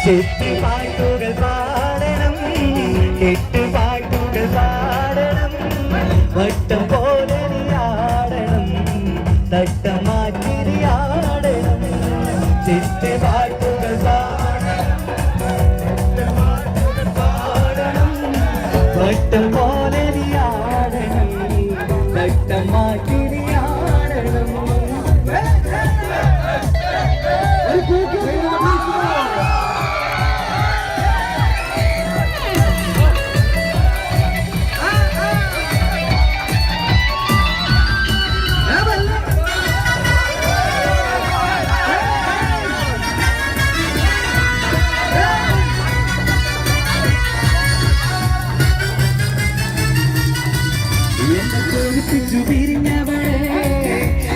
പാട്ടുകൾ പാടണം, പാട്ടുകൾ പാടണം, വട്ടം പോലെ ആടണം, തട്ടം മാറ്റി ആടണം. പാട്ടുകൾ പാടണം, വട്ടം പോലെ ആടണം, തട്ടം മാറ്റി ആടണം.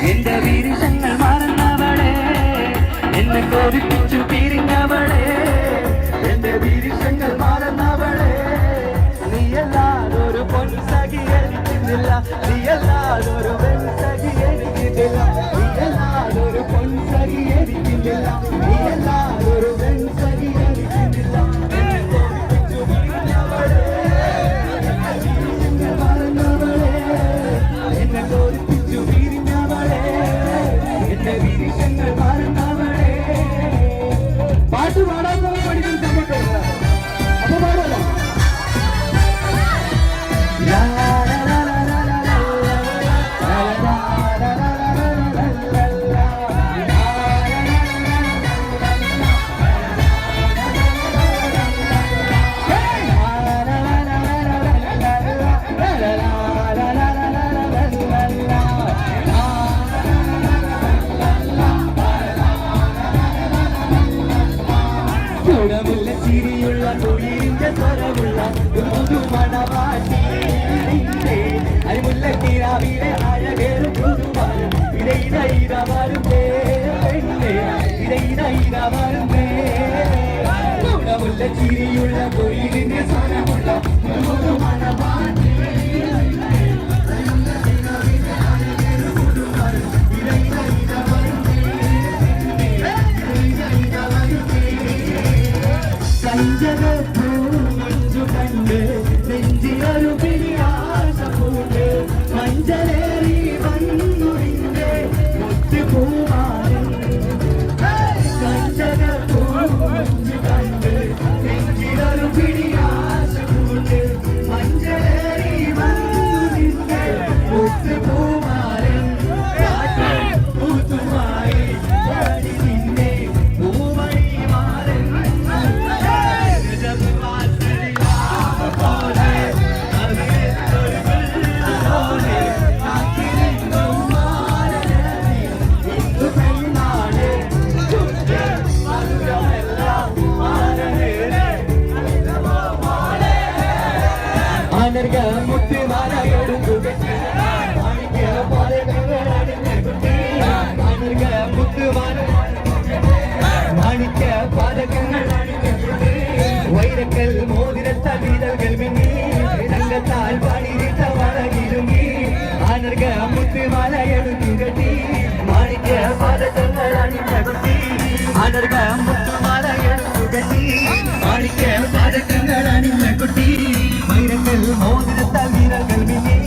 എന്റെ വീരങ്ങൾ മറന്നവളെ, എന്നെ കോരിപ്പിച്ചു പിരിഞ്ഞവളെ, എന്റെ വീരങ്ങൾ മറന്നവളെ, നീയല്ലാതൊരു പൊൻസഖി എനിക്കുന്നില്ല, നീയല്ലാതൊരു പെൺസഖി എനിക്കുന്നില്ല, നീയല്ലാതൊരു പൊൻസഖി എനിക്കുന്നില്ല, നീയല്ലാതൊരു പെൺസഖി എനിക്കുന്നില്ല. പാട്ട് പാടാൻ പഠിക്കാൻ സമയത്ത് അപ്പൊ പാടല്ലോ. ചിരിയുള്ള തൊഴിലിന്റെ സ്വരമുള്ള ഒരു മണവാട്ടി, അരിമുല്ലക്കിരാവിലെ അഴകേറും പുതുവാനും ഇടയിടയിടവരും പെണ്ണേ, ഇടയിടയിടവരും ഗുണമുള്ള ചിരിയുള്ള തൊഴിലിന്റെ സ്വരമുള്ള ഒരു മണവാട്ടി. മഞ്ചു കണ്ട് നെഞ്ചിലൊരു പിരിയാശ പൂണ്ട്, മഞ്ചലേറി വന്നു നിന്റെ മുത്തുപൂമാരൻ. മഞ്ചു കണ്ട് നെഞ്ചിലൊരു പിരിയാശ പൂണ്ട്, മഞ്ചലേറി വന്നു നിന്റെ മുത്തുപൂമാരൻ. പൂത്തുമായി നിന്നെ പൂമണി മാരൻ. മുത്തുമാല എടുക്കുക മാണിക്ക പാതകങ്ങൾ വൈരക്കൽ മോതിരത്ത വീരകൾ മിന്നി തങ്കത്താൽ പാടിയിട്ട വളകിരുങ്ങി ആനർക മുത്തുമാല എടുത്തി മാണിക്ക പാതകങ്ങൾ അണിഞ്ഞകുത്തി ആനർക മുത്തുമാല എടുത്തി മാണിക്ക പാതകങ്ങൾ അണിഞ്ഞകുട്ടി വൈരക്കൽ മോതിരത്ത വീരകൾ മിന്നി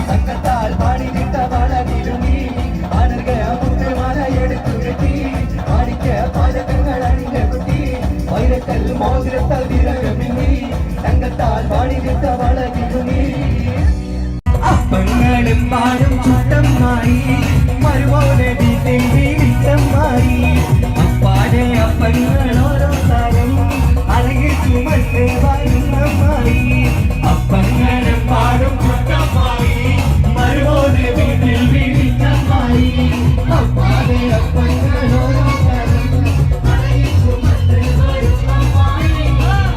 തങ്കത്താൽ പാടിയിട്ട വളകിരുങ്ങി ആനർക മുത്തുമാല എടുത്തി മാണിക്ക പാതകങ്ങൾ അണിഞ്ഞകുട്ടി വൈരക്കൽ മോതിരത്താൽ വീരകൾ മിന്നി തങ്കത്താൽ പാടിയിട്ട വളകിരുങ്ങി. അപ്പങ്ങളും പാലും ചുട്ടമായി മരുവോനെ വീട്ടമായി അപ്പാടെ അപ്പങ്ങൾ ഓരോ താരം അഴകിൽ ചുമട്ട് വൈകുന്നമായി. അപ്പങ്ങളും പാലും ചുട്ടമായി മരുവോനെ വീട്ടിൽ വീട്ടമായി അപ്പാടെ അപ്പങ്ങൾ ഓരോ താരം അഴകിൽ ചുമട്ട് വൈകുന്നമായി.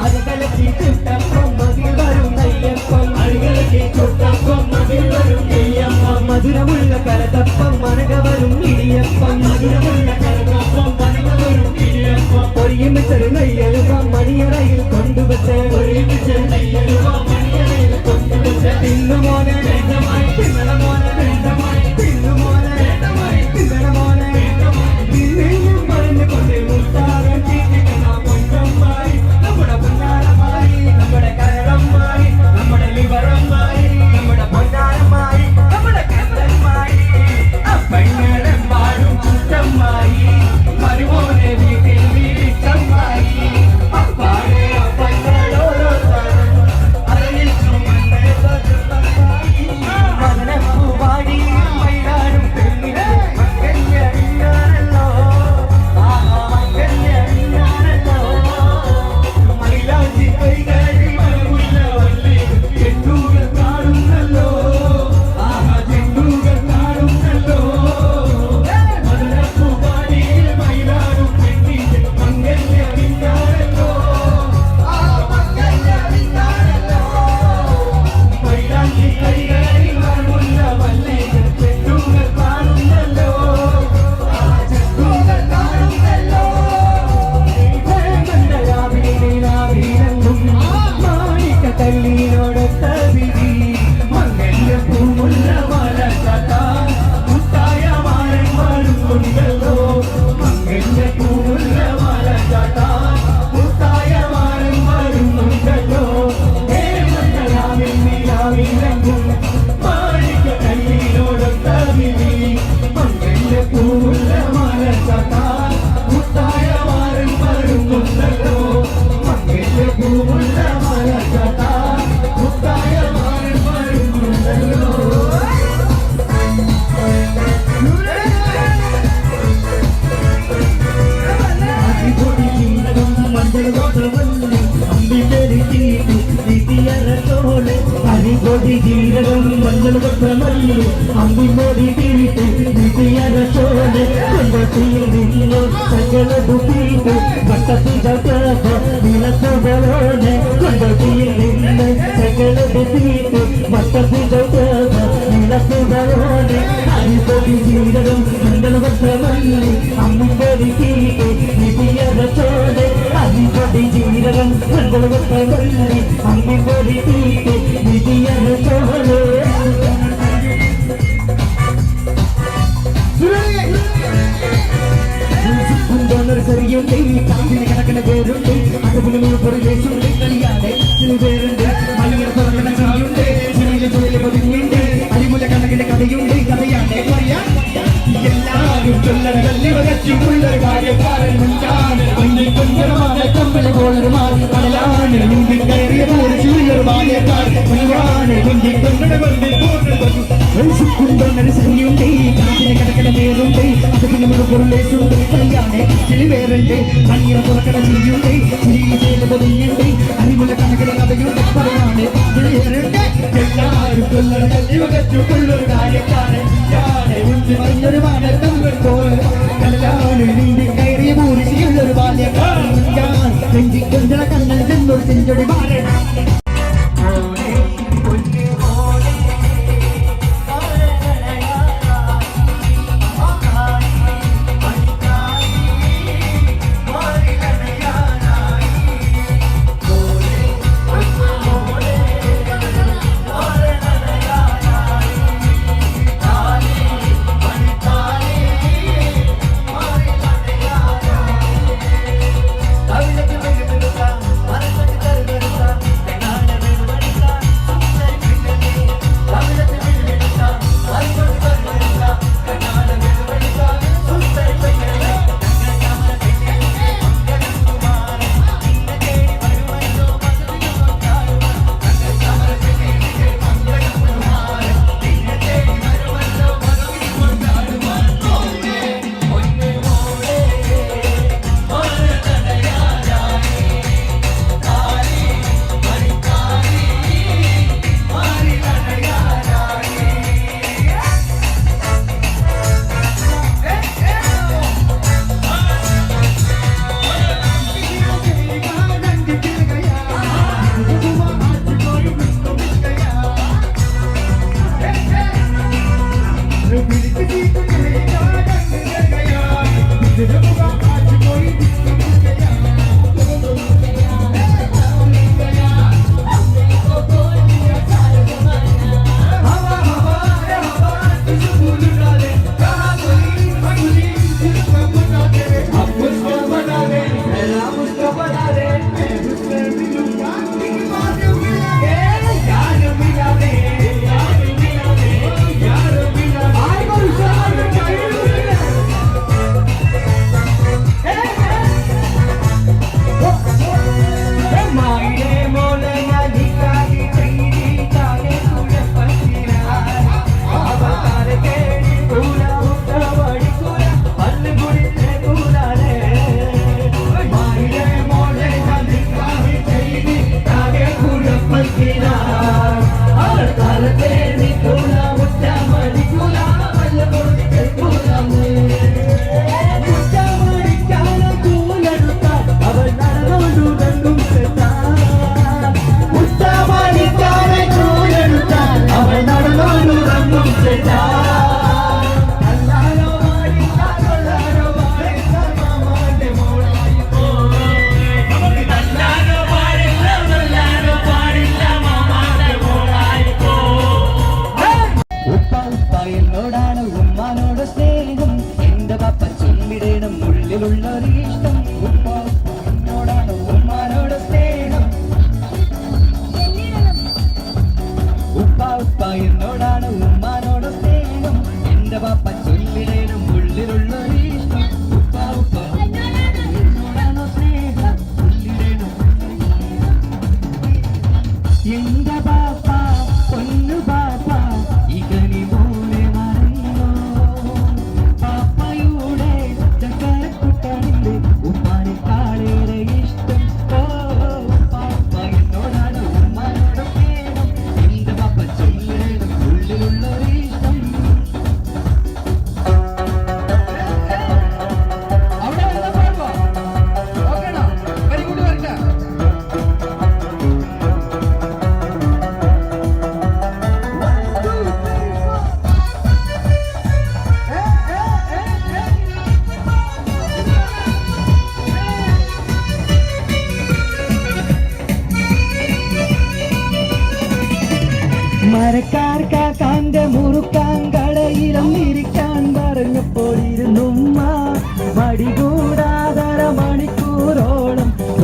അത് കലക്കി ചുട്ടപ്പം മതിൽ വരും നെയ്യപ്പം, അഴകലക്കി ചുട്ടപ്പം മതിൽ വരും നെയ്യപ്പം. മധുരമുള്ള കലതപ്പം മനക വരും ഇടിയപ്പം, മധുരമുള്ള കലതപ്പം മനക വരും ഇടിയപ്പം. ഒരുമിച്ചൊരു നെയ്യലുപ്പം മണിയറയിൽ കൊണ്ടുവച്ച്, ഒരുമിച്ച് നെയ്യലുപ്പം മണിയറയിൽ കൊണ്ടുവച്ച്. തിന്നുമോനെ തിന്നണ മോനെ തിന്നുമോനെ തിന്നണ മോനെ പറഞ്ഞു കൊണ്ട് മുത്താറ ചീറ്റിക്കുന്ന പൊന്നമ്മ അരികൊടി ജീരകം മഞ്ഞൾ കൊത്തമല്ലി അമ്പിമോടി തീട്ട് നിതിയരച്ചോലെ കൊണ്ടത്തിയിൽ നിന്നു സകലതു തീട്ട് വട്ടത്തിജാതെ നിലത്തുകളോടെ കൊണ്ടത്തിയിൽ നിന്ന് സകലതു തീട്ട് വട്ടത്തിജാതെ നിലത്തുകളോടെ അരികൊടി ജീരകം മഞ്ഞൾ കൊത്തമല്ലി അമ്പിമോടി തീട്ട് നിതിയരച്ചോലെ അരികൊടി ജീരകം മഞ്ഞൾ കൊത്തമല്ലി അമ്പിമോടി തീട്ട് നിതിയരച്ചോലെ ചെറിയുണ്ട് കാറ്റിന് കിടക്കണ പേരുണ്ട് അതുപോലെ പുറകേശുണ്ട് കളിയാതെ പേരുണ്ട് മലയുടെ തുറക്കണ ചെറിയുണ്ട് ചെറിയ ജോലി പതിഞ്ഞുണ്ട് അരിമുല കണക്കിന്റെ കഥയുണ്ട് കഥയാണേ പറയാ എല്ലാവരും ചൊല്ലണ കല്ലിവകച്ചുള്ളൊരു കാര്യക്കാരൻ മുൻകാണ് കൊഞ്ചരമാണ് കമ്പളി പോലൊരുമാണ് കടലാണ് മുമ്പിൽ കയറിയ പോലെ ചുള്ളൊരു ബാല്യക്കാർ മുൻവാണ് കൊഞ്ചി കൊണ്ടട കൊണ്ടിൽ ശരിയുണ്ട് കാറ്റിന് കിടക്കണ പേരുണ്ട് അതുപോലെ പുറകേശുണ്ട് കളിയാണേ വേറുണ്ട് മണിയ തുറക്കണ ചെയ്യുണ്ട് ചിരിയിലെ പതിഞ്ഞുണ്ട് അരിമുല കണക്കിന് കഥയുണ്ട് പറയാണ് എല്ലാവരും കൊല്ലണ കല്ലിവകച്ചുള്ളൊരു കാര്യക്കാരൻ മറിഞ്ഞൊരു മാനത്തങ്ങൾ പോലെ കടലാണ് നീന്തി കയറിയ പൂരിശിയുള്ളൊരു ബാല്യക്കാരൻ നെഞ്ചിക്കൊഞ്ച കണ്ണൽ ചെന്നൊരു ചെഞ്ചൊടി മാറൻ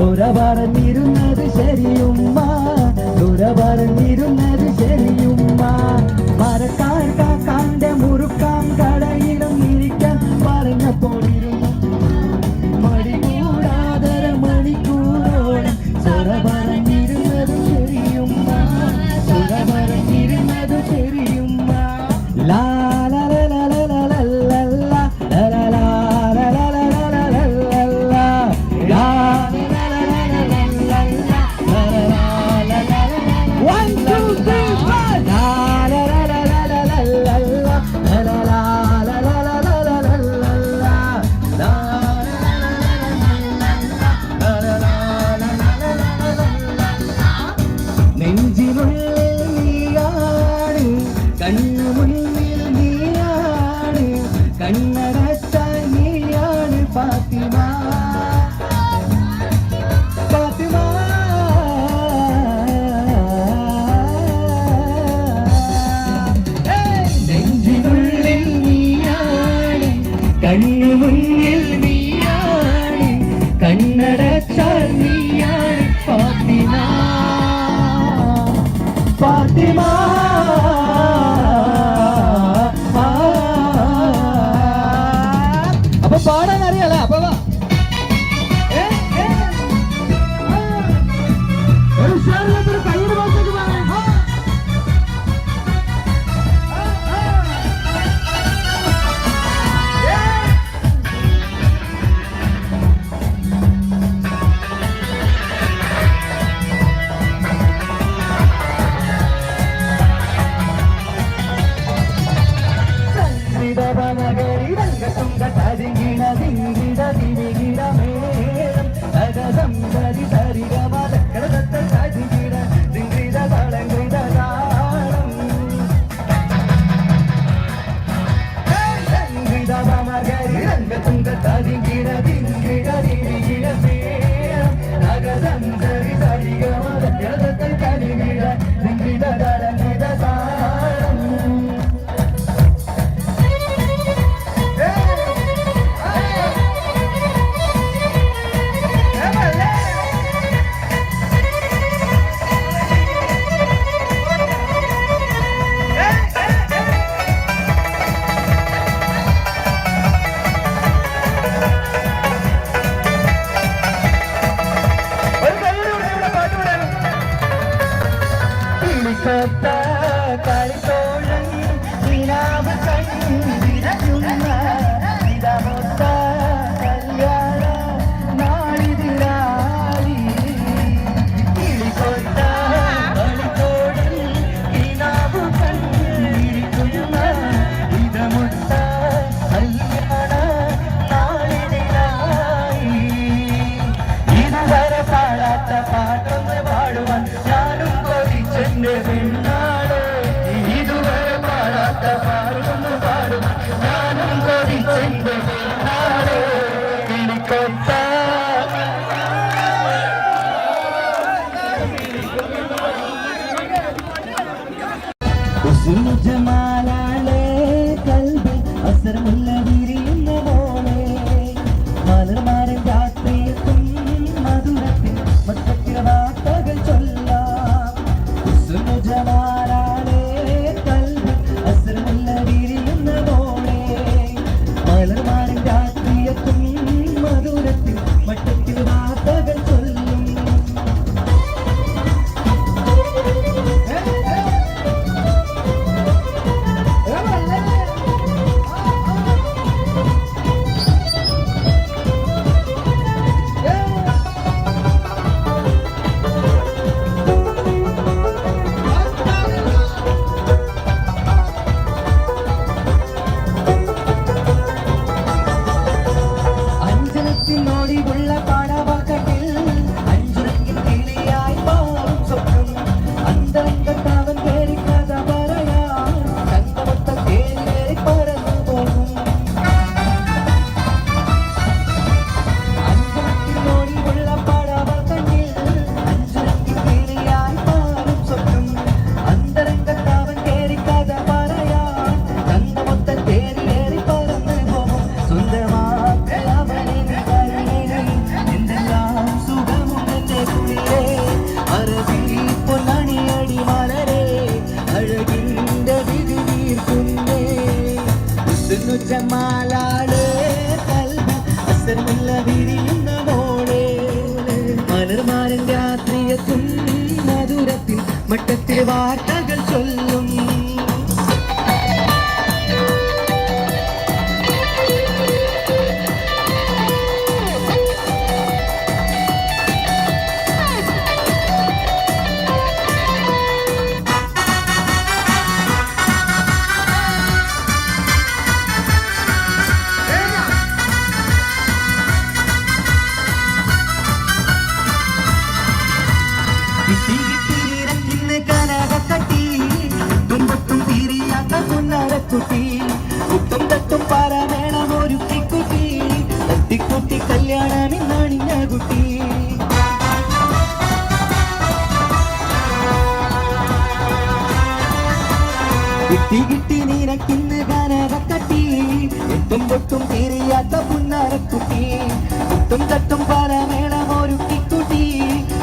ദൂര പറഞ്ഞിരുന്നത് ശരിയുമ്മ ദൂര പറഞ്ഞിരുന്നത് ശരിയുമ്മ മരക്കാർ കാക്കാന്റെ മുറുക്കാൻ കടയിലും ഇരിക്കാൻ പറഞ്ഞപ്പോഴിരുന്നു മണിക്കൂടാതര മണിക്കൂറോളം ദൂര പറഞ്ഞിരുന്നത് ശരിയുമ്മ ദൂര പറഞ്ഞിരുന്നത് ശരിയുമ്മ ലാ ലാ ലാ ലാ ലാ ലാ ലാ ലാ ലാ ലാ ലാ നെഞ്ചിനുള്ളിൽ നീയാണ് കണ്ണു മുന്നിൽ നീയാണ് കണ്ണടച്ചാൽ നീയാണ് ഫാത്തിമ ഫാത്തിമ നെഞ്ചിനുള്ളിൽ നീയാണ് കണ്ണു മുന്നിൽ നീയാണ് കണ്ണടച്ചാൽ നീയാണ് ഫാത്തിമ ഫാത്തിമ അപ്പൊ പാടാൻ അറിയാലോ അപ്പൊ കയ്യുടെ ഭാഷയ്ക്ക് നഗരി രംഗത്തുങ്ക തരികിട ദിങ്കിട ദിവികിട മേളം തകസംഗരി തരികമ തക്കടത്ത തരികിട ദിങ്കിട തളങ്കിട താളം സംഗീത മകരി രംഗത്തുങ്ക തരികിട ദിങ്കിട ദിവികിട മേളം തകസംഗരി തരികമ തക്കടത്ത തരികിട ദിങ്കിട തളങ്കിട താളം രാത്രിയെത്തും മധുരത്തിൽ മട്ടത്തിൽ വാർത്തകൾ ചൊല്ലും കുത്തും തട്ടും പാരാമേണം ഒരു കുട്ടി തട്ടിക്കുട്ടി കല്യാണമിന്നാണിഞ്ഞ കുട്ടി കിട്ടി കിട്ടി നീനക്കിന്ന് ഗാനകട്ടി എട്ടും പൊട്ടും തീരിയാത്ത പുന്നാരക്കുട്ടി കുത്തും തട്ടും പാരാമേണം ഒരു കുട്ടി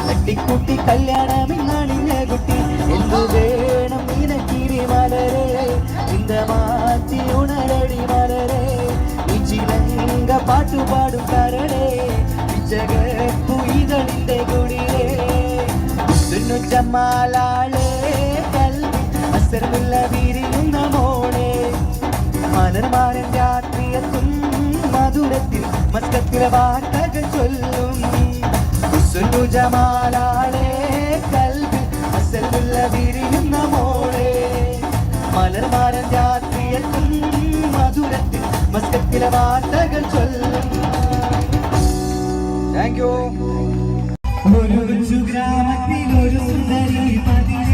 തട്ടിക്കുട്ടി കല്യാണമിന്നാണിഞ്ഞ കുട്ടി എന്തു വേണം നീനക്കിരി മലരെ இந்த மாத்தி உணரடி மலரே இச்சிலங்க பாட்டு பாடும் கரடே ஜகப்பு இதழிന്റെ குடிரே സുന്നു ജമാലാളേ കൽവി അസർമുല്ല വിരിയുന്ന മോളെ മലർമാരൻ രാത്രിയെത്തും മധുരത്തിൽ മസ്കത്തിലെ വാർത്തകൾ ചൊല്ലും സുന്നു ജമാലാളേ കൽവി അസർമുല്ല വിരിയുന്ന മോളെ മലർമാരൻ രാത്രിയെത്തും മധുരത്തിൽ മസ്കത്തിലെ വാർത്തകൾ ചൊല്ലും. Thank you. ഒരു കൊച്ചു ഗ്രാമത്തിൽ ഒരു സുന്ദരി ഗ്രാമത്തിൽ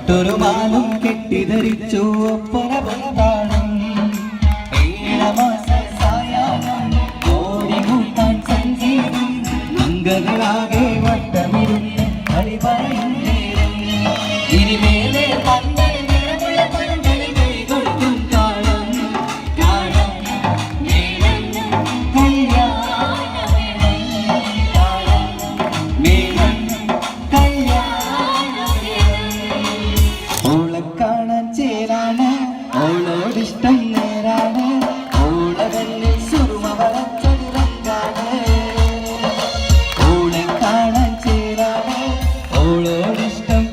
പട്ടൊരു മാലും കെട്ടിധരിച്ചു ഒപ്പന പന്താടും ഓടികൂട്ടാൻ സംഗീതം അംഗങ്ങളാകെ വട്ടമിരുന്ന് കളി പറയും നേരം ഇനിമേലെ പന്തൽ നിറമുള്ള പന്തലിൽ കൊടുക്കും താളം താളം മേളം കല്യാണമേളം താളം മേളം കല്യാണമേളം ഓളെ കാണാൻ ചേരാണ് ഓളോടിഷ്ടം നേരാണ് ഓളവെല്ലിൽ സുറുമ വളച്ചതുറങ്ങാണ് ഓളെ കാണാൻ ചേരാണ് ഓളോടിഷ്ടം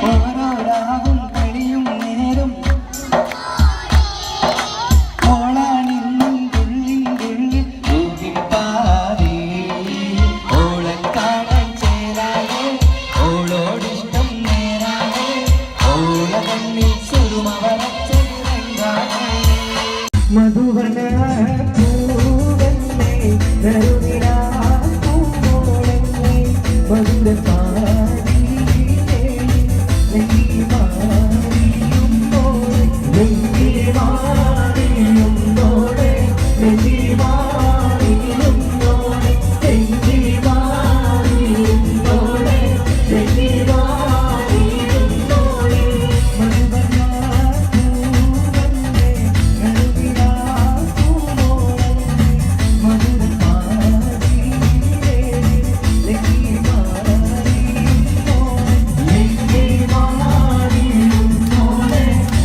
ഓരോരാവും കഴിയും നേരം ഓളാണിന്നും തുള്ളിൻ തുള്ളിൽ ൂഹിപ്പാതേ ഓളെ കാണാൻ ചേരാണ് ഓളോടിഷ്ടം നേരാണ് ഓളവെല്ലിൽ സുറുമ വളച്ചതുറങ്ങാണ് മധുവന പൂവെന്നെ നറുനിലാ പൂവോളെന്നെ മധുരപാടിയിലേ നെഞ്ചിമാറിയുമ്പോളെ നെഞ്ചിമാറിയുമ്പോളെ നെഞ്ചിമാറിയുമ്പോളെ നെഞ്ചിമാറിയുമ്പോളെ നെഞ്ചിമാറിയുമ്പോളെ മധുവന പൂവെന്നെ നറുനിലാ പൂവോളെന്നെ മധുരപാടിയിലേ നെഞ്ചിമാറിയുമ്പോളെ നെഞ്ചിമാറിയുമ്പോളെ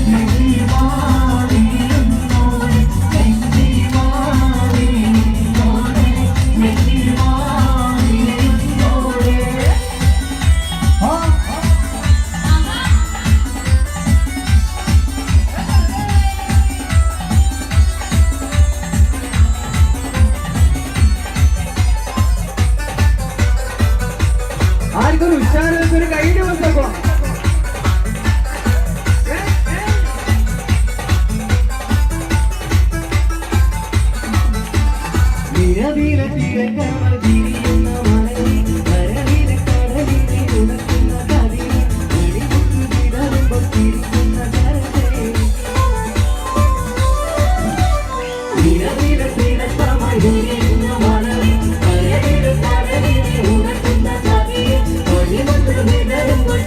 നെഞ്ചിമാറിയുമ്പോളെ നെഞ്ചിമാറിയുമ്പോളെ നെഞ്ചിമാറിയുമ്പോളെ ആ ആർക്കൊരു ഉച്ചാരണത്തിന് കൈയ്യടി കൊടുത്തപ്പോ നിരവിലെ തിരക്കമൽ തിരിയുന്ന മലയിൽ കരവിലെ കടലിനെ ഉണക്കുന്ന കതിരെ വെടിമുട്ട് വിടരുമ്പോൾ തിരിക്കുന്ന കരത്തെ നിരവിലെ തിരക്കമൽ തിരിയുന്ന മലയിൽ കരവിലെ കടലിനെ ഉണക്കുന്ന കതിരെ വെടിമുട്ട് വിടരുമ്പോൾ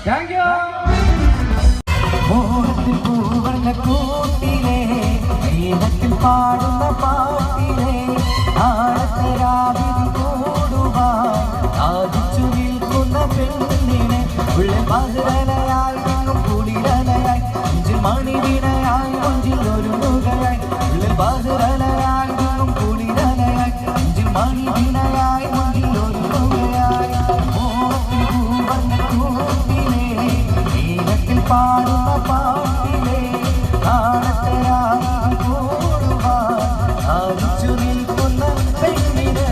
താങ്ക് യു. മോഹത്തിൽ പൂവർണ്ണ കൂട്ടിലെ മേഘത്തിൽ പാടുന്ന പാട്ടിലെ നാളത്തെ രാവിലെ കൂടുവാൻ സാധിച്ചു നിൽക്കുന്ന പെണ്ണിനെ ഉള്ള മധുരനയായി നിന്നും കുളിരനയായി നെഞ്ചിൽ മണിവിനയായി കൊഞ്ചിൽ ഒരു മുഖയായി ഉള്ള മധുരനയായി നിന്നും കുളിരനയായി നെഞ്ചിൽ മണിവിനയായി കൊഞ്ചിൽ ഒരു മുഖയായി മോഹത്തിൽ പൂവർണ്ണ കൂട്ടിലെ മേഘത്തിൽ പാടുന്ന പാട്ടിലെ നാളത്തെ രാവിലെ കൂടുവാൻ സാധിച്ചു നിൽക്കുന്ന പെണ്ണിനെ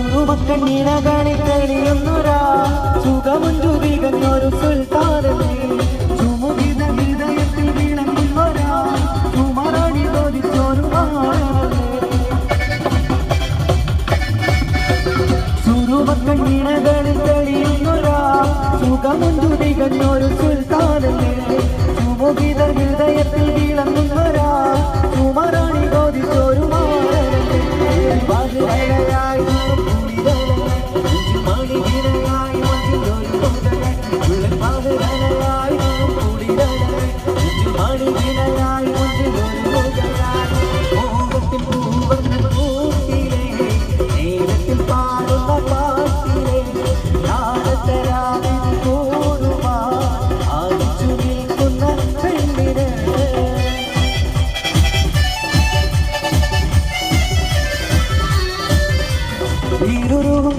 സുറുമക്കണ്ണിനകളിൽ തെളിയുന്നൊരാ സുഖമുഞ്ചു തികഞ്ഞൊരു സുൽത്താനല്ലേ ചുമുകിത ഹൃദയത്തിൽ വിളങ്ങുന്നൊരാ ചുമരണി തോതിച്ചൊരു മാറല്ലേ സുറുമക്കണ്ണിനകളിൽ തെളിയുന്നൊരാ സുഖമുഞ്ചു തികഞ്ഞൊരു സുൽത്താനല്ലേ ചുമുകിത ഹൃദയത്തിൽ വിളങ്ങുന്നൊരാ ചുമരണി തോതിച്ചൊരു മാറല്ലേ വാതിലയായി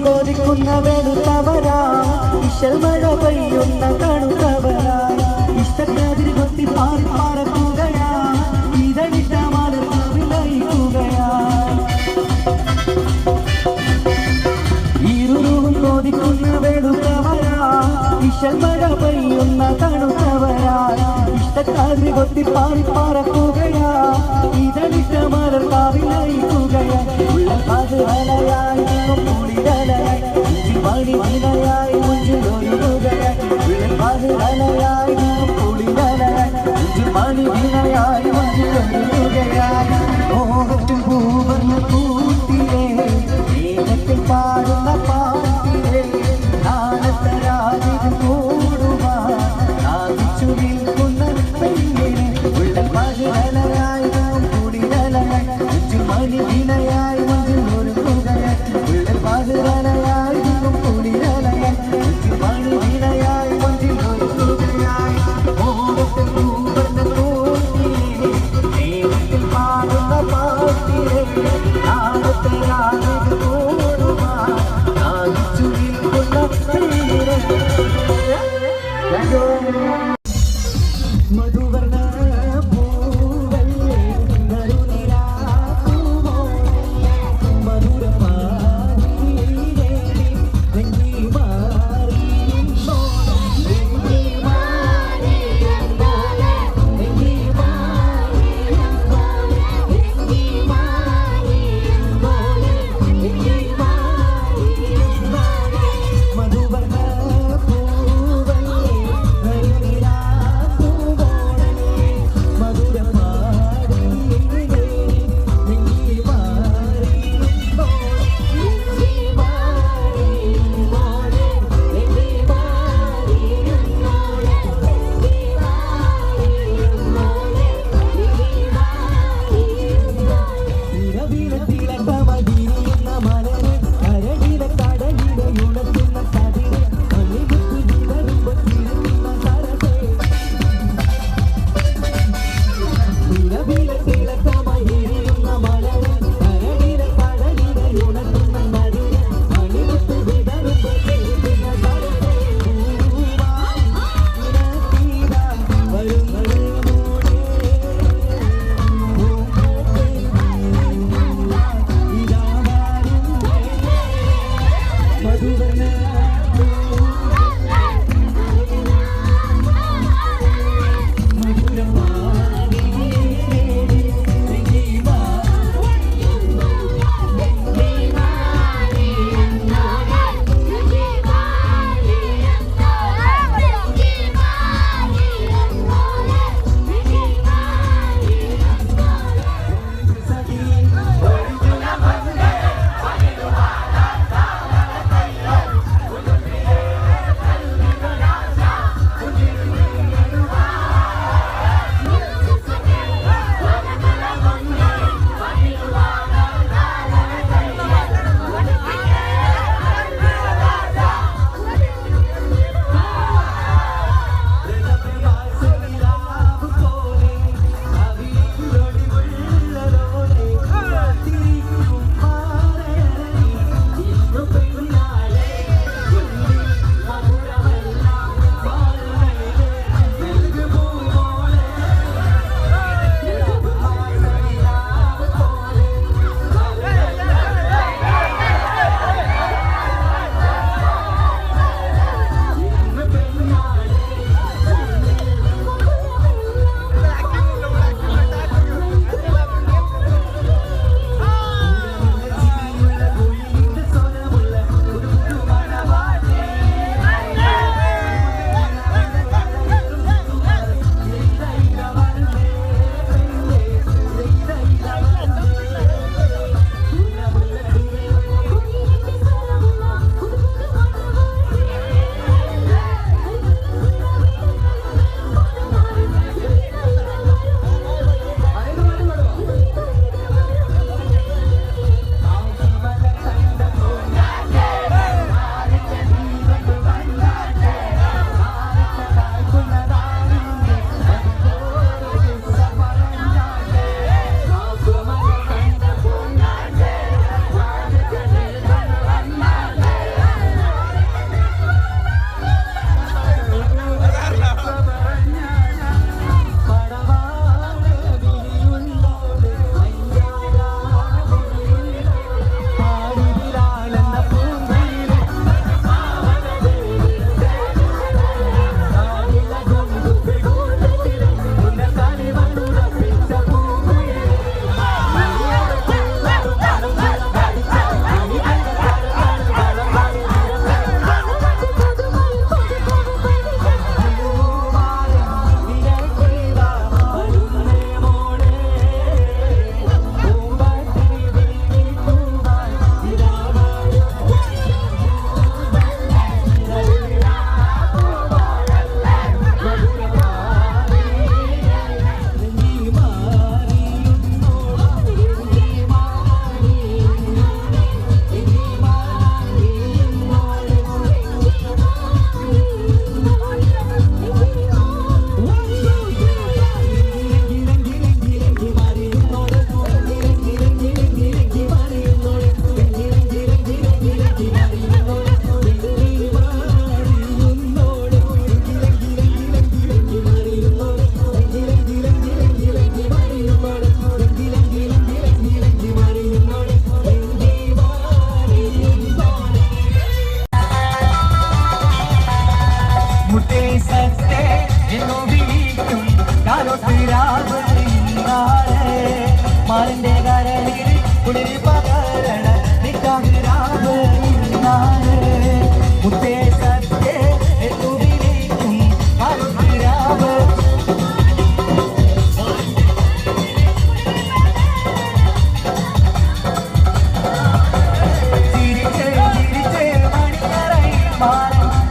കൊതിക്കുന്ന വെളുത്തവരാ ഇശൽ മഴ പെയ്യുന്ന കണുത്തവരാ ഇഷ്ടക്കാതിരി കൊത്തി പാറി പറക്കുകയാ ഇതളിട്ട മലർവിലയിക്കുകയാ ഇരുളും കൊതിക്കുന്ന വെളുത്തവരാ ഇശൽ മഴ പെയ്യുന്ന കണുത്തവരാ ഇഷ്ടക്കാതിരി കൊത്തി പാറി പറക്കുകയാ ഇതളിട്ട മലർവിലയിക്കുകയാ ഉള്ള പതുവലയായി മണിവിനയായി മുഞ്ചിൽ ഒരു മുഖയായി മധുരനയായി കുളിരനായി മണിവിനയായി മുഞ്ചിൽ ഒരു മുഖയായി മോഹത്തിൽ പൂവർണ്ണ കൂട്ടിലെ മേഘത്തിൽ പാടുന്ന പാട്ടിലെ നാളത്തെ രാവിലെ കൂടുവാൻ സാധിച്ചു നിൽക്കുന്ന പെണ്ണിനെ ഉള്ള മധുരനയായി കുളിരനായി മണിവിനയായി മുഞ്ചിൽ ഒരു മുഖയായി ഉള്ള മധുരനയായി ൂട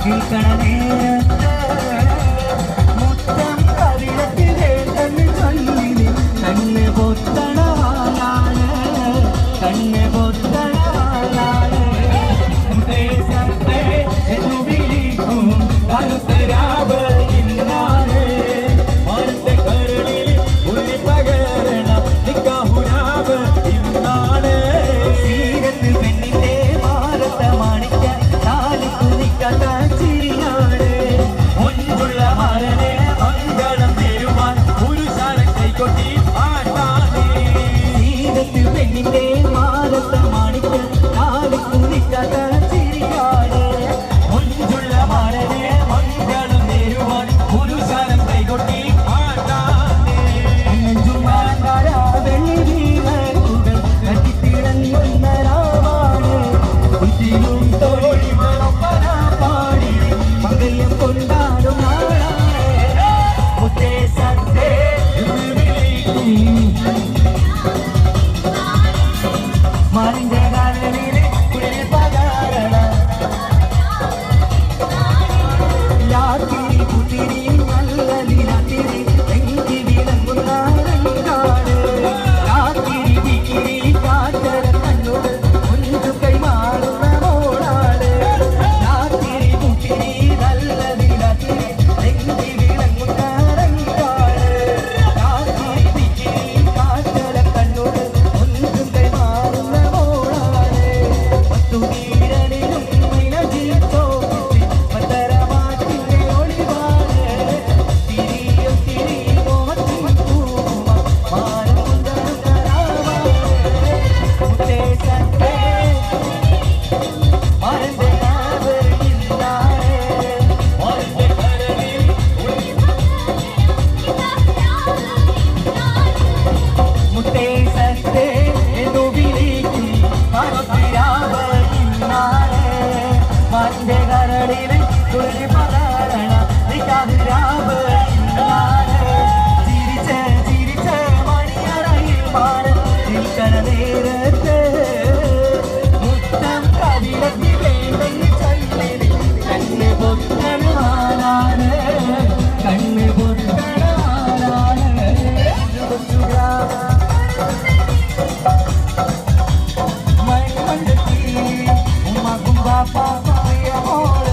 നിൽക്കണ നേരത്ത് മുത്തം കവിളത്തിലെ തന്നെ ചൊല്ലിനി കണ്ണ് പൊത്തണവാനാണ് കണ്ണ് പൊത്തണവാനാണ് ദേശത്തെ എന്നു വിളിക്കും കരുത്തരാവ് ഇന്നാണ് മരത്തെ കരളിൽ ഉള്ളി പകരണ നിക്കാഹുരാവ് ഇന്നാണ് സീരത്ത് പെണ്ണിന്റെ മാറത്തെ മാണിക്ക താലിക്കു നിക്കാത്ത ചിരിയാണ് മുൻപുള്ള മരനെ മംഗളം തരുവാൻ പുരുഷാരം കൈകൊട്ടി ആട്ടാണ് സീരത്ത് പെണ്ണിന്റെ മാറത്തെ മാണിക്ക താലിക്കു നിക്കാത്ത ചിരിയാണ് മുൻപുള്ള മരനെ മംഗളം തരുവാൻ പുരുഷാരം കൈകൊട്ടി ആട്ടാണ് വെള്ളി വീണുകൾ കട്ടിത്തിളങ്ങുന്ന രാവാണ് കുറ്റിയും തോഴിമൊപ്പന പാടി മംഗല്യം കൊണ്ടാടും നാളാണ് മുത്തേ സത്തേ മാറിന്റെ കാലനിലെ കുളിർ പകാരണ യാത്തിരി കുത്തിരി നല്ല നിരാത്തിരി എങ്കി വിളങ്ങുന്ന രംഗാണ് യാത്തിരി വിക്കിരി കാറ്റര കണ്ണുകൾ ഒന്നു കൈമാറുന്ന മോളാണ് യാത്തിരി കുത്തിരി നല്ല നിരാത്തിരി എങ്കി വിളങ്ങുന്ന രംഗാണ് യാത്തിരി വിക്കിരി കാറ്റര കണ്ണുകൾ ഒന്നു കൈമാറുന്ന മോളാണ് പത്തുവീരനിലും മൈനജിത്തോ പത്തരമാറ്റിന്റെ ഒളിവാണ് തിരിയും തിരി മോഹത്തിൻ പൂമ മാനം കൊണ്ടൊരുത്തരാവാണ് മുത്തേ സത്തേ മരന്റെ കാവ് ഇന്നാണ് മരന്റെ കരളിൽ മുത്തേ സത്തേ എന്നു വിളിക്കും കരുത്തരാവ് ഇന്നാണ് മരന്റെ കരളിൽ കുളിർ പകരണ നിക്കാഹുരാവ് ഇന്നാണ് ചിരിച്ച് ചിരിച്ച് മണിയറയിൽ മാറി നിൽക്കണ നേരത്ത് മുത്തം കവിളത്തിലേണ്ടെന്ന് ചൊല്ലിനി കണ്ണ് പൊത്തണവാനാണ് കണ്ണ് പൊത്തണവാനാണ് മൈമണ്ടത്തി ഉമ്മക്കും ബാപ്പാക്കും പ്രിയ മോള്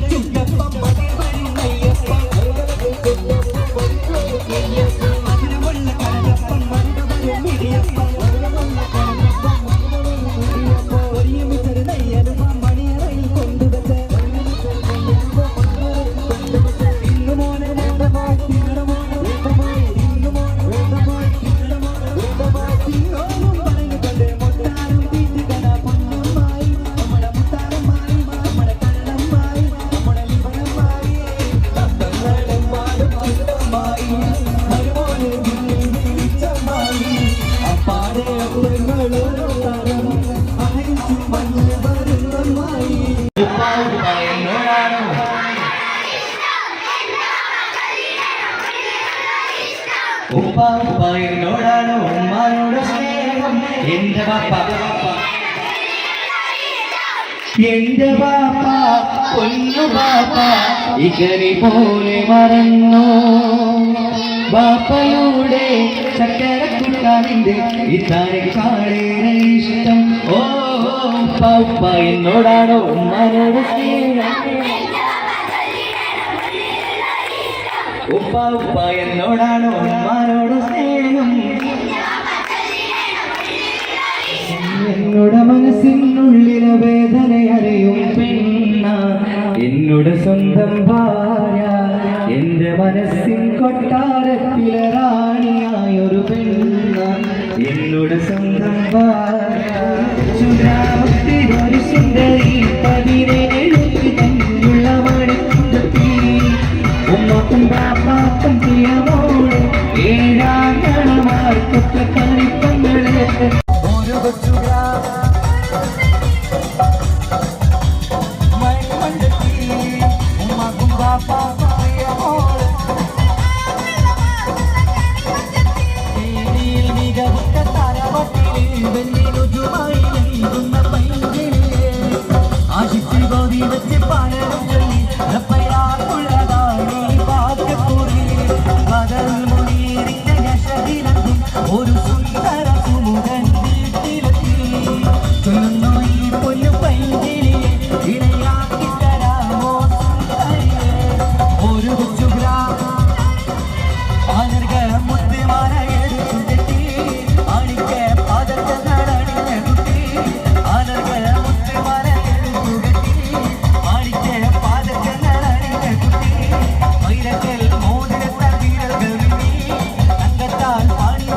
ചുങ്കപ്പം മതി വരുന്നയ്യപ്പം മധുരമുള്ള കടലപ്പം മരുന്ന് വരും ഇടിയപ്പം ഒരുമിച്ചൊരു നെയ്യലും മണിയറയിൽ കൊണ്ടുവച്ച് ഇന്നുമോനെ വേണ്ടമായി തിന്നണമോനെ വേണ്ടമായി ഇന്നുമോനെ വേണ്ടമായി തിന്നണമോനെ വേണ്ടമായി തിന്നോന്നും പറഞ്ഞുകൊണ്ട് മുട്ടാനും തീറ്റുകണ പൊന്നുമായി നമ്മുടെ മുത്താരമായി നമ്മുടെ കണ്ണമായി നമ്മുടെ ലിവനമായി തത്തങ്ങളും പാടും അന്തമായി മരുമോനെ വിളിച്ചമായി അപ്പാടെ അപ്പുറങ്ങളോരോ താരം അഹരിച്ചും മഞ്ഞ വരുന്നമായി ഉപ്പ എന്നോടാണ് ഉമ്മാനോട് സ്നേഹം എന്റെ ബാപ്പ എന്റെ ബാപ്പ പൊന്നു ബാപ്പ ഇകനി പോലെ മറന്നു ബാപ്പയുടെ ചക്കര കുട്ടാനിന്റെ ഇതാരെക്കാളേറെ ഇഷ്ടം ഓ ഉപ്പ എന്നോടാണ് ഉമ്മാനോട് സ്നേഹം ഉപ്പ എന്നോടാണ് ഉമ്മാനോട് സ്നേഹം എന്നോട് മനസ്സിനുള്ളിലെ വേദന അറിയും പെണ്ണ എന്നോട് സ്വന്തം ഭാര്യ എന്റെ മനസ്സിൻ കൊട്ടാരത്തിലെ റാണിയായൊരു പെണ്ണ എന്നോട് സ്വന്തം ഭാര്യ ഒരു സുന്ദരി 17 തന്നെയുള്ള മണിക്കുട്ടി ഉമ്മക്കും ബാപ്പാക്കും പ്രിയമോള് ഏഴാങ്കണമാർക്കൊക്കെ കളിപ്പങ്ങള് ഓരോ കൊച്ചു മണിമണ്ടത്തി ഉമ്മക്കും ബാപ്പാക്കും പ്രിയമോള് മികവുറ്റ തരവട്ടിൽ വെല്ലിരുചുമായി നൽകുന്ന പൈങ്കിളിയെ ആശിച്ച് ഗോതി വെച്ച് പലരും ചൊല്ലി ഒരു സുന്ദര സുമുഖൻ വീട്ടിലെത്തി ചൊല്ലുന്നു ഈ പൊന്നു പൈങ്കിളിയെ ഇണയാക്കി തരാമോ സുന്ദരിയെ ഒരു കൊച്ചു മുത്തുമാല എടുത്തു കെട്ടി അണിക്ക് പതക്കങ്ങളണിഞ്ഞ കുട്ടി അനർഗ മുത്തുമാല എടുത്തു കെട്ടി അണിക്ക് പതക്കങ്ങളണിഞ്ഞ കുട്ടി വൈരക്കൽ മോതിരത്താൽ വീരകൾ വിണ്ണി തങ്കത്താൽ പാടി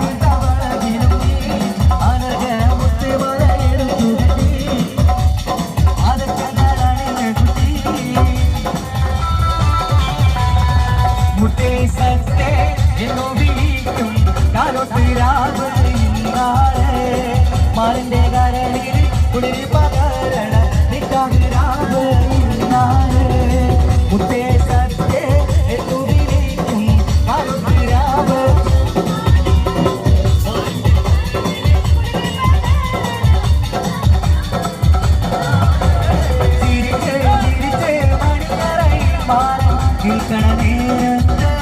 മാറിന്റെ കരളിൽ കുളിർ പകരണ നിക്കാവിരാവ് മുത്തേ സത്തേ എന്നു വിളിക്കും കാലത്തിരാവ് ചിരിച്ച് ചിരിച്ച് മണിയറയിൽ മാറി നിൽക്കണ നേരത്ത്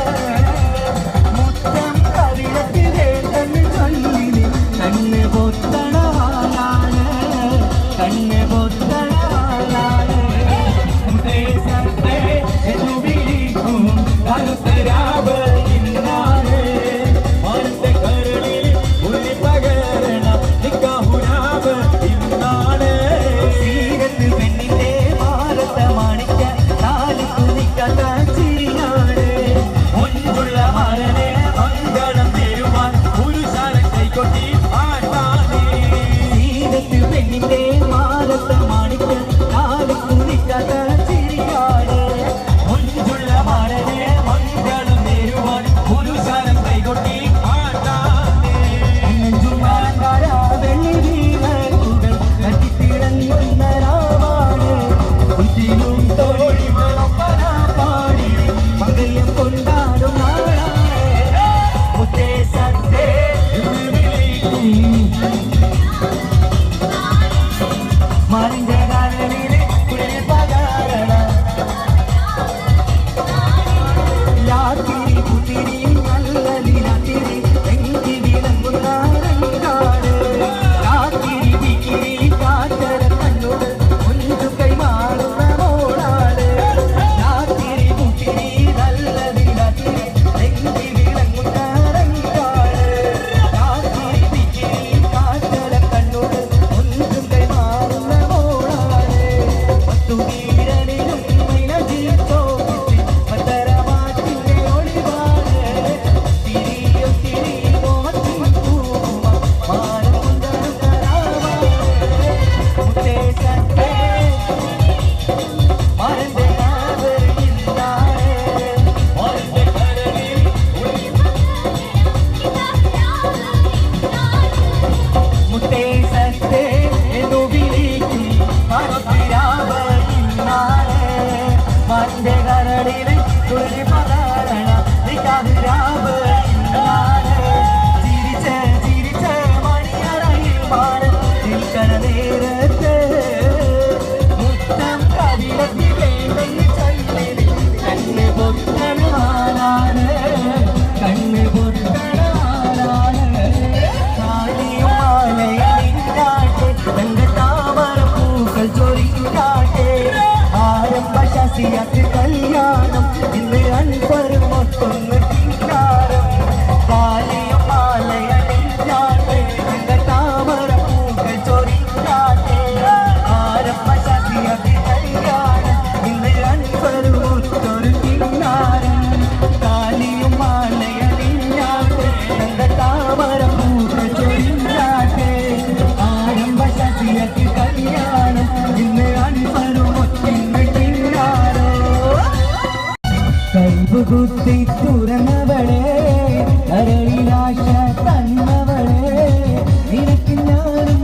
മുത്തം കവിളത്തിലെ തന്നെ ചൊല്ലി കണ്ണ് പൊത്തണവാനാണ് കണ്ണ് പൊത്തണവാനാണ് മുത്തേ സത്തേ എന്നു വിളിക്കും കരുത്തരാവ് ഇന്നാണ് മാറിന്റെ കരളിൽ ഉള്ളി പകരണ നിക്കാഹുരാവ് ഇന്നാണ് സീരത്ത് പെണ്ണിന്റെ മാറത്ത മാണിക്ക താലിക്കു നിക്കാത്ത ചിരിയാണ് എന്റെ കരളിൽ തുളി പതാരണ നിക്കാതിരാവ് ചിരിച്ച് ചിരിച്ച് മണിയറയിൽ മാറി നിൽക്കണ നേരത്ത് മുത്തം കവിളത്തി വേണ്ടെന്ന് ചൊല്ലിൽ കണ്ണ് പൊത്തണാനാണ് കണ്ണ് പൊത്തണാനാണ് കാലിയും മാലയിലില്ലാട്ടെ തന്റെ താമര പൂക്കൾ ചൊരിഞ്ഞാട്ടെ ആരംഭ ശശിയാക്ക് കല്യാണം ഇന്ന് അൻപരും മൊത്തൊന്ന് കിന്നാരം കാലിയും മാലയിലില്ലാട്ടെ തന്റെ താമര പൂക്കൾ ചൊരിഞ്ഞാട്ടെ ആരംഭ ശശിയാക്ക് കല്യാണം ഇന്ന് അൻപരും മൊത്തൊരു കിന്നാരം കാലിയും മാലയിലില്ലാട്ടെ തന്റെ താമര പൂക്കൾ ചൊരിഞ്ഞാട്ടെ ആരംഭ ശശിയാക്ക് കല്യാണം ഇന്ന് അൻപരും മൊത്തൊന്ന് കിന്നാരോ കൈകുത്തി തുറന്നവളെ കരളിലാശ തന്നവളെ നിനക്ക് ഞാനും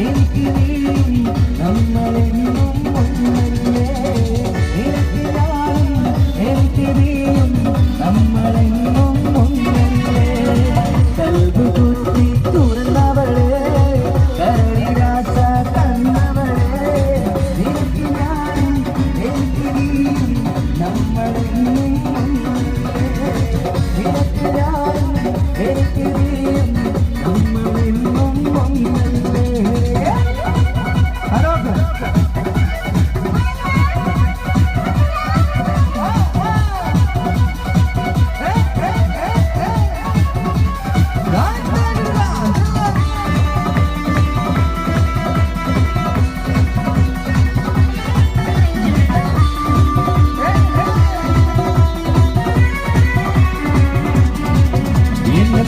എനിക്ക് നീയും നമ്മളെന്നും ഒന്നല്ലേ നിനക്ക് ഞാനും എനിക്ക് നീയും നമ്മളെന്നും ഒന്നല്ലേ കൈകുത്തി തുറന്നവളെ കരളിലാശ തന്നവളെ നിനക്ക് ഞാനും എനിക്ക് നീയും നമ്മളെന്നും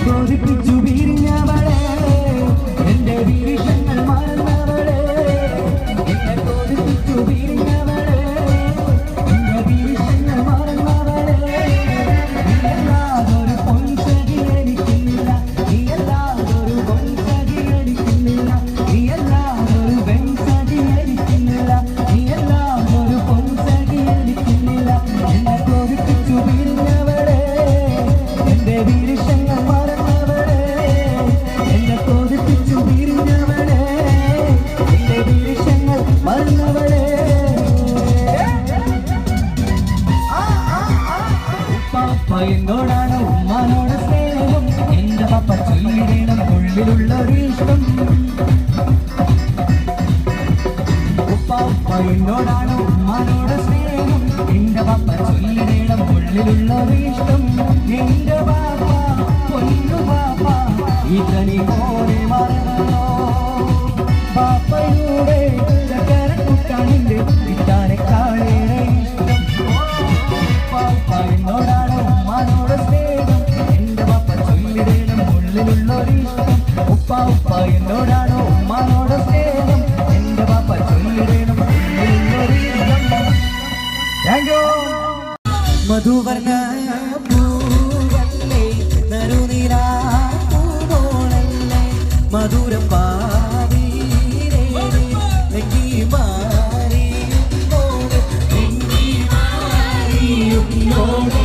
കൊതിപ്പിച്ചു പിരിഞ്ഞവളെ എന്റെ വിരിശങ്ങൾ മറന്നവളെ എന്നെ കൊതിപ്പിച്ചു പിരിഞ്ഞവളെ എന്റെ വിരിശങ്ങൾ മറന്നവളെ നീയല്ലാതൊരു പൊൻസഖി എനിക്കില്ല നീയല്ലാതൊരു പൊൻസഖി എനിക്കില്ല നീയല്ലാതൊരു വെൺസഖി എനിക്കില്ല നീയല്ലാതൊരു പൊൻസഖി എനിക്കില്ല എന്നെ കൊതിപ്പിച്ചു പിരിഞ്ഞവളെ എന്റെ വിരിശങ്ങൾ എന്നോടാണ് ഉമ്മാനോട് സ്നേഹം എന്റെ പപ്പ ചൊല്ലിടണം ഉള്ളിലുള്ളൊരിഷ്ടം ഉപ്പ എന്നോടാണ് ഉമ്മാനോട് സ്നേഹം എന്റെ പപ്പ ചൊല്ലിടണം ഉള്ളിലുള്ളൊരിഷ്ടം എന്റെ പാപ്പ പൊന്നു പാപ്പ ഇതനി പോലെ മറന്നോ പാപ്പയുടെ ചക്കരക്കുട്ടാനിന്റെ ഇട്ടാനെ കാളേറെ ഇഷ്ടം പാപ്പ എന്നോടാണ് ഉമ്മാനോട് സ്നേഹം എന്റെ പാപ്പ ചൊല്ലിടണം ഉള്ളിലുള്ളൊരിഷ്ടം ഉപ്പ എന്നോടാണ് ഉമ്മാനോട് സ്നേഹം എന്റെ പാപ്പ ചൊല്ലിടണം ഉള്ളിലുള്ളൊരിഷ്ടം മധുവർണ്ണ പൂവല്ലേ നറുനിലാ പൂവോളല്ലേ മധുരം പാവീരേ എങ്കി മാറിയുന്നോടെ എങ്കി മാറിയുന്നോടെ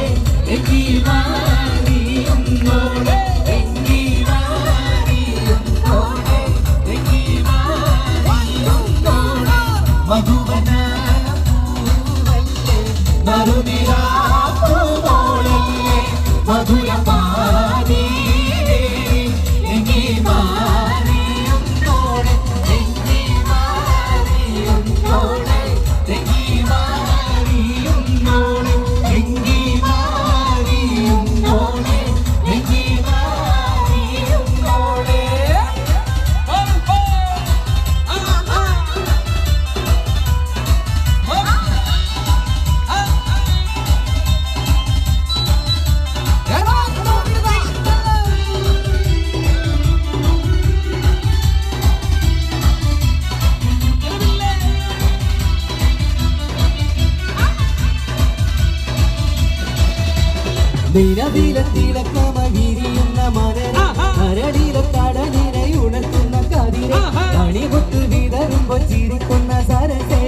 എങ്കി മാറിയുന്നോടെ എങ്കി മാറിയുന്നോടെ എങ്കി മാറിയുന്നോടെ മധുവർണ്ണ പൂവല്ലേ നറുനിലാ പൂവോളല്ലേ മധുരം പാവീരേ എങ്കി മാറിയുന്നോടെ എങ്കി മാറിയുന്നോടെ എങ്കി മാറിയുന്നോടെ എങ്കി മാറിയുന്നോടെ എങ്കി മാറിയുന്നോടെ നിരതിലത്തിലക്കമകിരിയുന്ന മലരെ കരടിലെ കടലിനെ കതിരെ കണികൊത്ത് വിതറുമ്പോ ചിരിക്കുന്ന സരസേ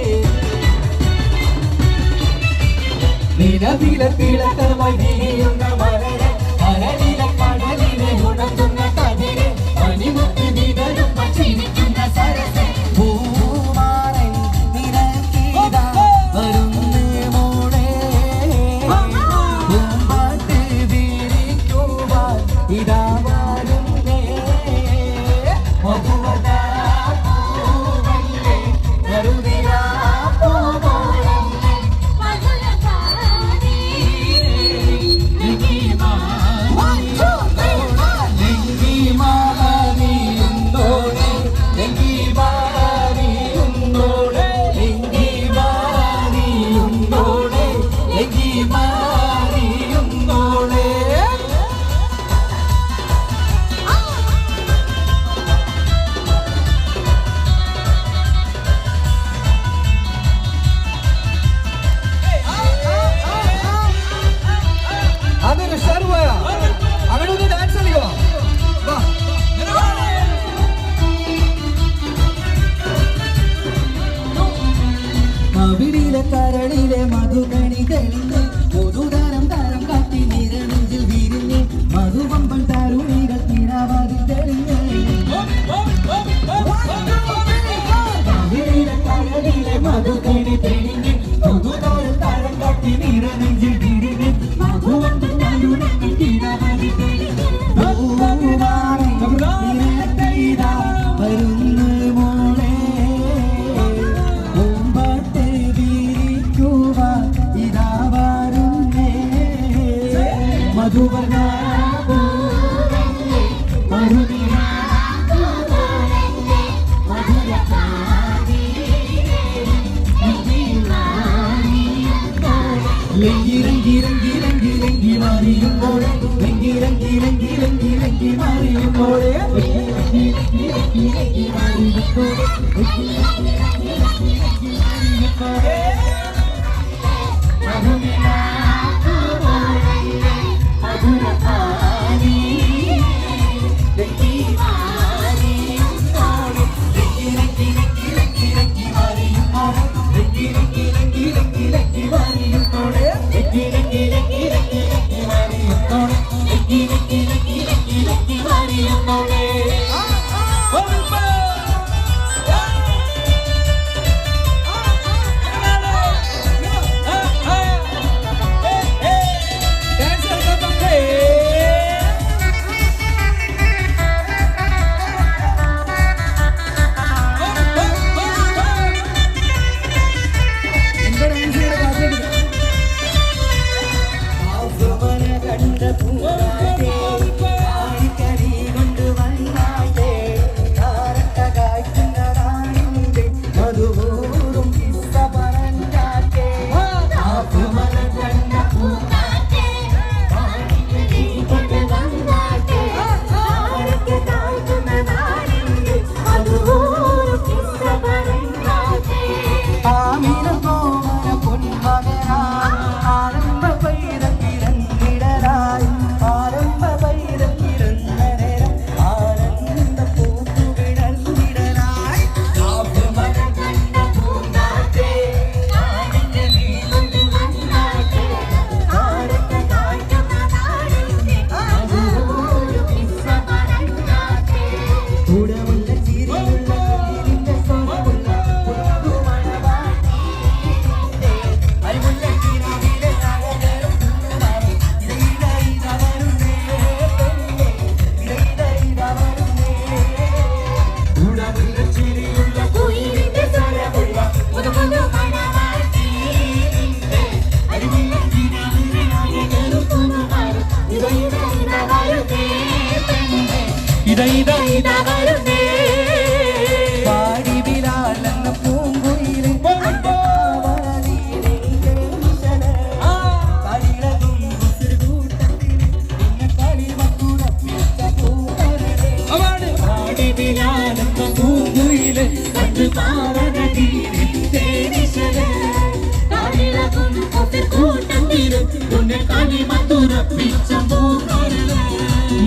നിലവിലെ തിളക്കമായി വിരിയുന്ന മലരെ കരളിലെ കടലിനെ ഉണർത്തുന്ന കതിരെ മണിമുത്ത് വിതരും ചിരിക്കുന്ന സരസെ പൂമാരൻ നിനക്കിതാ വരുന്നേ മോളെ പൂമ്പാട്ട് വിരിക്കുവാൻ ഇതാ വരുന്നേ മധുവതാ പൂവല്ലേ മരുതിരാ കരളിലെ മധുകണി തെളിഞ്ഞ് പൊതുതരം തരം കാട്ടി നിരനെഞ്ചിൽ വിരിഞ്ഞ് മധുവമ്പൻ തരുണികൾ തിരാവാതിൽ തെളിഞ്ഞ് കരളിലെ മധുകണി തെളിഞ്ഞ് പൊതുതരം തരം കാട്ടി നിരനെഞ്ചിൽ വിരിഞ്ഞ് മധുവമ്പൻ തരുണികൾ തിരാവാതിൽ തെളിഞ്ഞ് വരുന്ന മോളെ മധുവർണ്ണ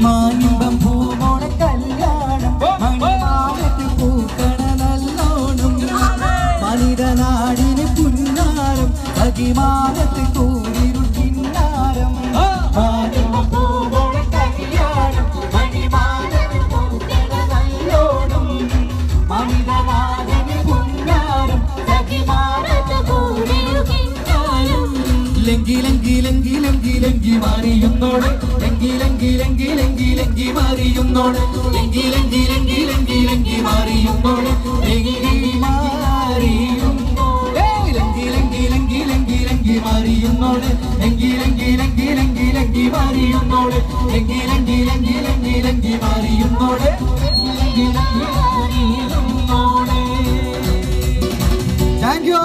മാനിമ്പം പൂമോണ കല്യാണം മണിമാലത്ത് പൂക്കണ നല്ലോണം മനിതനാടിന് പുന്നാരം അകിമാനത്ത് കൂടിരു ലങ്കി ലങ്കി ലങ്കി ലങ്കി ലങ്കി മാറിയുന്നോടെ ലങ്കി ലങ്കി ലങ്കി ലങ്കി ലങ്കി മാറിയുന്നോടെ ലങ്കി ലങ്കി ലങ്കി ലങ്കി ലങ്കി മാറിയുന്നോടെ ലങ്കി മാറിയുന്നോടെ ലങ്കി ലങ്കി ലങ്കി ലങ്കി ലങ്കി മാറിയുന്നോടെ ലങ്കി ലങ്കി ലങ്കി ലങ്കി ലങ്കി മാറിയുന്നോടെ ലങ്കി ലങ്കി ലങ്കി ലങ്കി ലങ്കി മാറിയുന്നോടെ ലങ്കി ലങ്കി മാറിയുന്നോടെ. Thank you.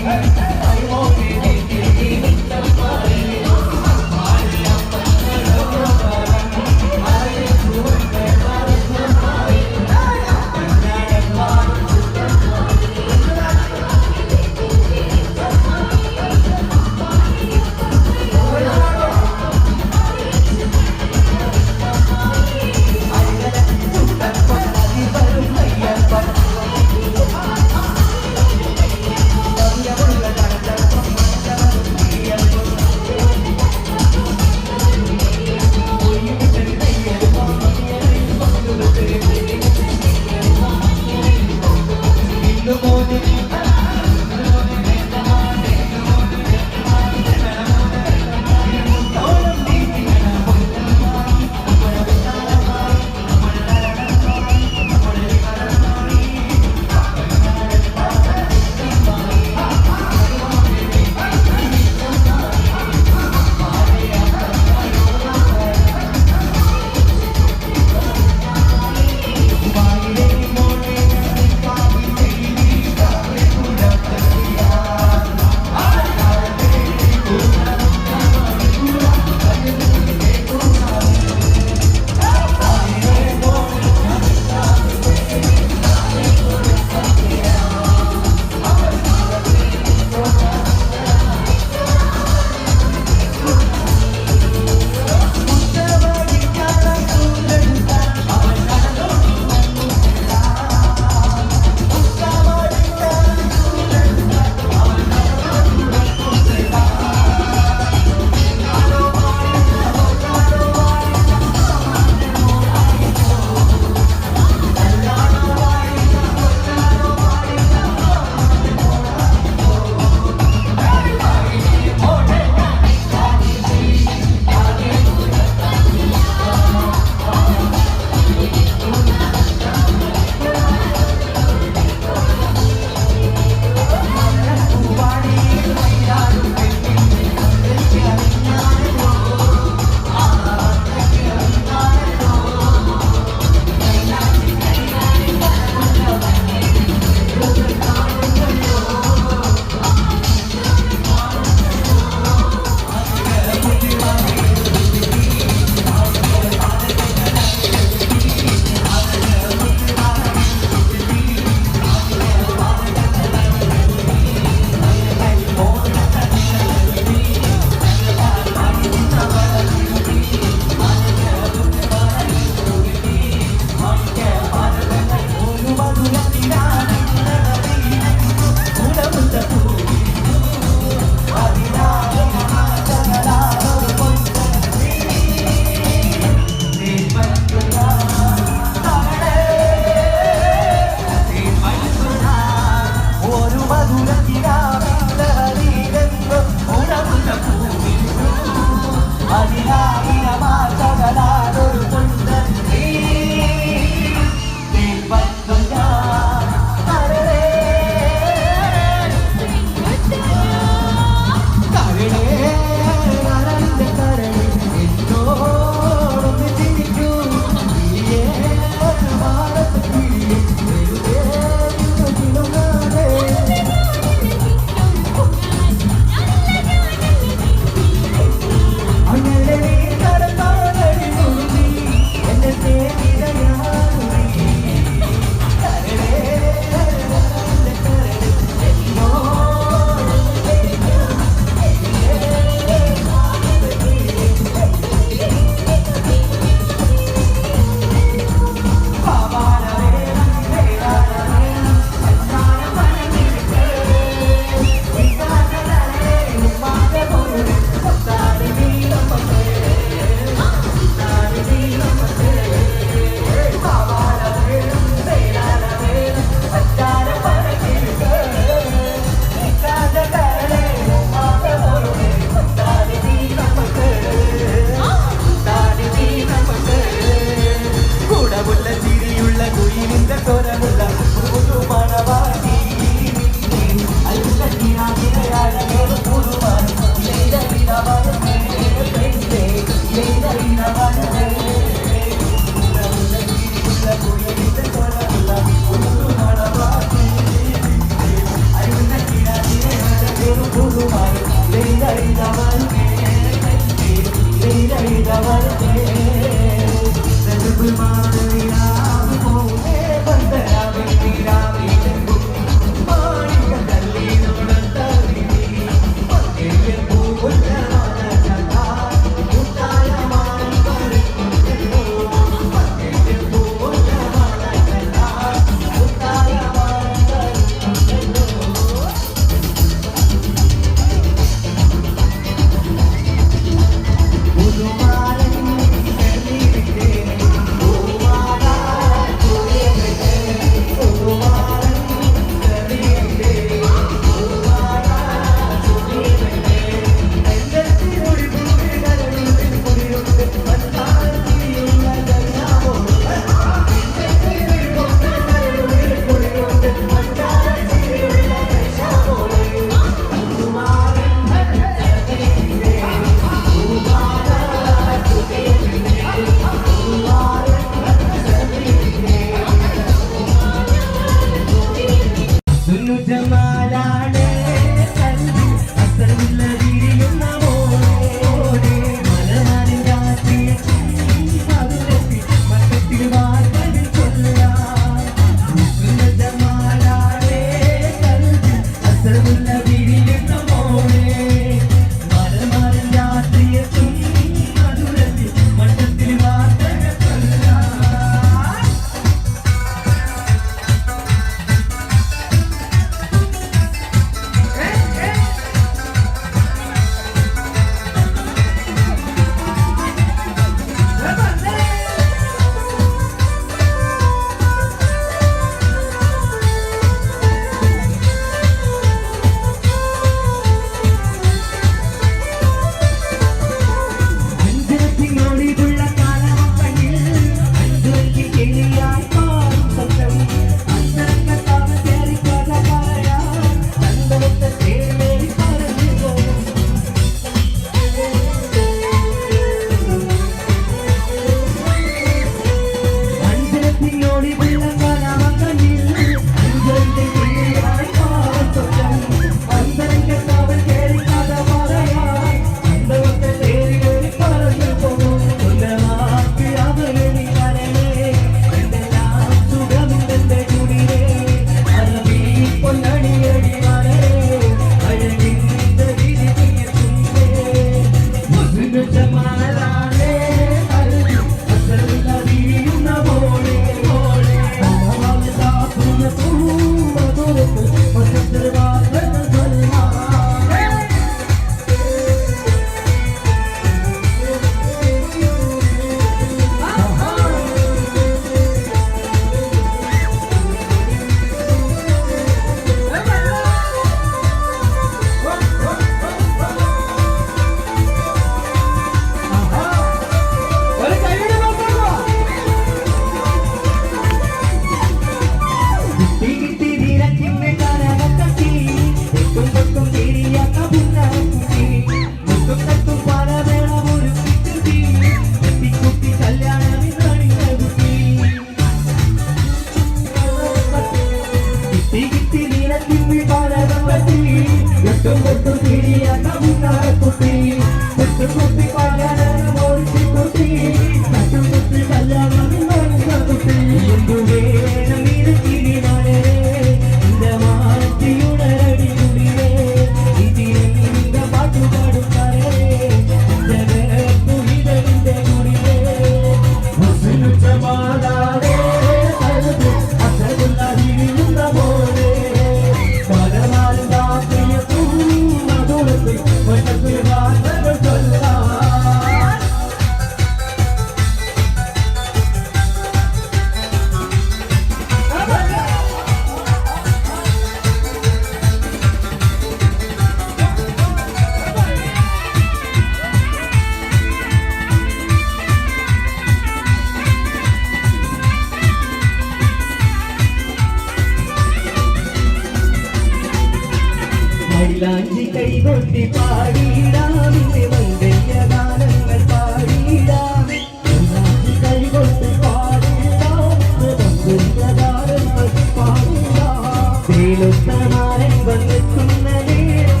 മൈലാഞ്ചി കൈകൊട്ടി പാടിയിടാമിന്റെ മങ്കയ്യ ഗാനങ്ങൾ പാടിയിടാം മൈലാഞ്ചി കൈകൊട്ടി പാടിയിടാമിന്റെ മങ്കയ്യ ഗാനങ്ങൾ പാടിയിടാം തേലുത്തമാരൻ വന്നെത്തുന്ന നേരം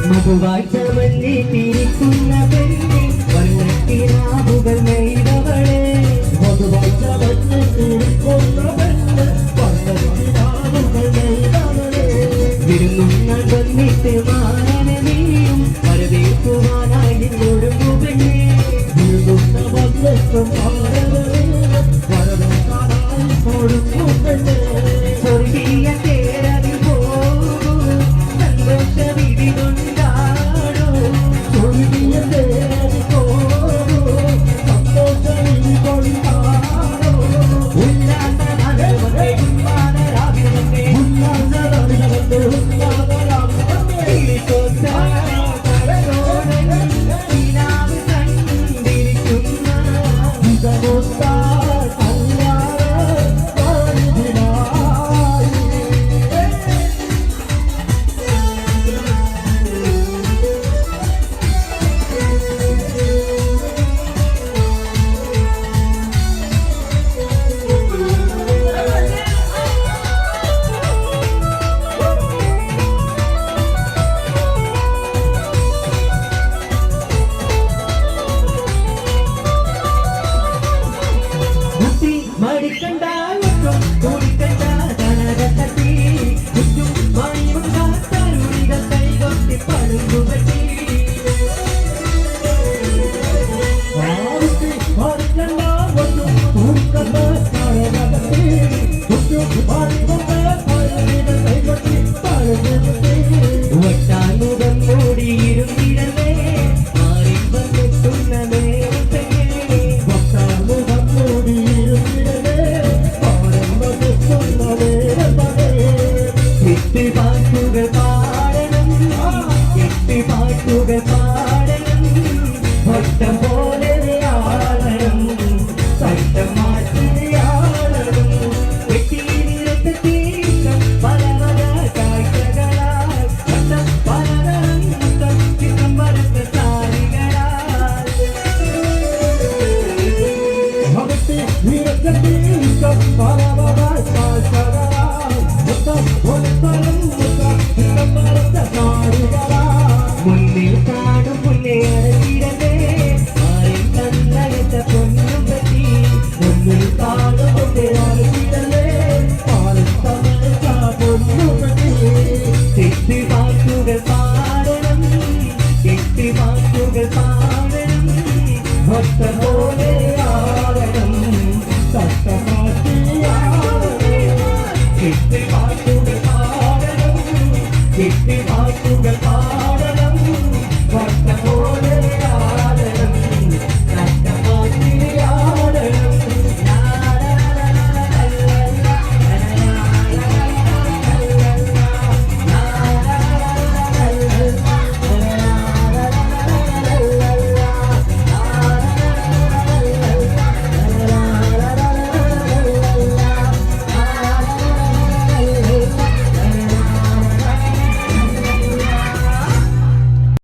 മധുവാഴ്ചവല്ലി തിരിക്കുന്ന പെണ്ണി വർണ്ണത്തിനാവുകൾ നെയ്തവളെ മധുവാഴ്ചവല്ലി തിരിക്കുന്ന പെണ്ണ് വർണ്ണത്തിനാവുകൾ നെയ്തവളെ വിരുന്നുങ്ങൾ വന്നിട്ട്